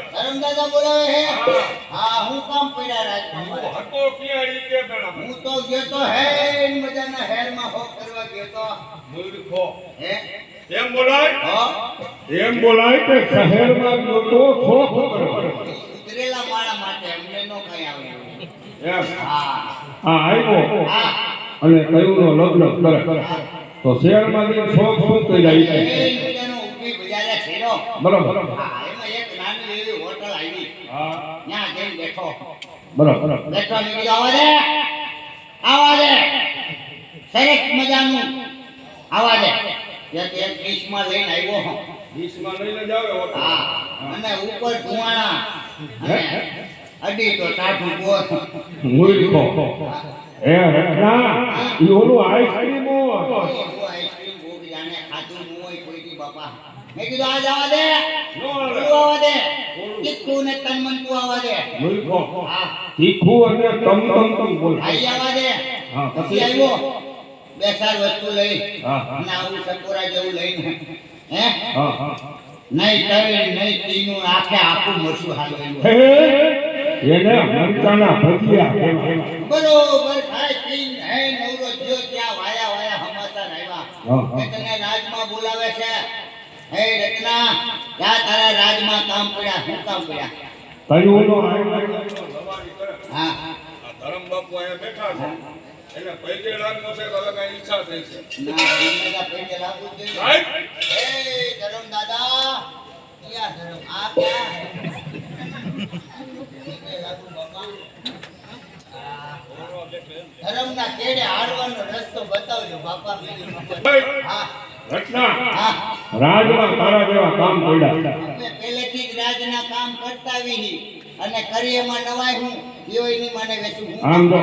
ધરમ દાદા બોલાવે હે હા હું કામ પડ્યા રાજમાં હું હતો ક્યાં ઈ કે પેલા હું તો ગયો તો હે મજાના હેરમાં હો કરવા ગયો તો મૂર્ખો હે એમ બોલાય હા એમ બોલાય કે શહેરમાં ગયો તો શોખ કરવા ઉતરેલા માળા માટે અમને નો કઈ આવે એમ હા આવ્યો હા અને કયું નો લગ્ન કરે તો શહેરમાં જઈને શોખ શું થઈ જાય છે મજાનો ઉભી બજારે છેડો બરાબર હા એમાં એક નાની એવી હોટલ આવી હા ત્યાં જઈને બેઠો બરાબર બેઠો ને કીધું આવા દે સરસ મજાનું આવા દે એક ડીશમાં લઈને આવ્યો ડીશમાં લઈને જાવે હોટલ હા અને ઉપર ધુવાણા અને અડી તો ટાઢું ગોળ મૂર્ખો એ રત્ના ઈ ઓલું આઈસ્ક્રીમ આઈસ્ક્રીમ ભોગ જાણે ખાધું ન હોય કોઈ દી બાપા મેં કીધું આ જવા દે નો આવા દે તીખું ને તનમનતું આવા દે મૂર્ખો હા તીખું અને તમ બોલ આઈ આવા દે હા પછી આવ્યો બે ચાર વસ્તુ લઈ હા અને આવું સકોરા જેવું લઈને હે હા હા નહીં તળી નહીં તીનું આખે આખું મરસું હાલવેલું એને મરચાના ભજીયા બરોબર ખાઈ પીને હે નવરો જ્યો ત્યાં વાયા વાયા હમાસા આવ્યા કે તને રાજમાં બોલાવે છે હે રત્ના જા તારા રાજમાં કામ પડ્યા શું કામ પડ્યા કયુંનો હા ધરમ બાપુ અહીંયા બેઠા છે એને પૈકે લાગનો છે તો કઈ ઈચ્છા થઈ છે ના એમના પેટે લાગુ જ જોઈએ રાઈટ હે ધરમ દાદા ક્યાં ધરમ આ ક્યાં લાગુ બાપા ધરમના કેડે હાડવાનો રસ્તો બતાવજો બાપા હા રચના હા રાજમાં તારા જેવા કામ પડ્યા અમે પહેલેથી જ રાજના કામ કરતા આવી અને કરીએમાં નવાય હું એની મને વેચું આમ તો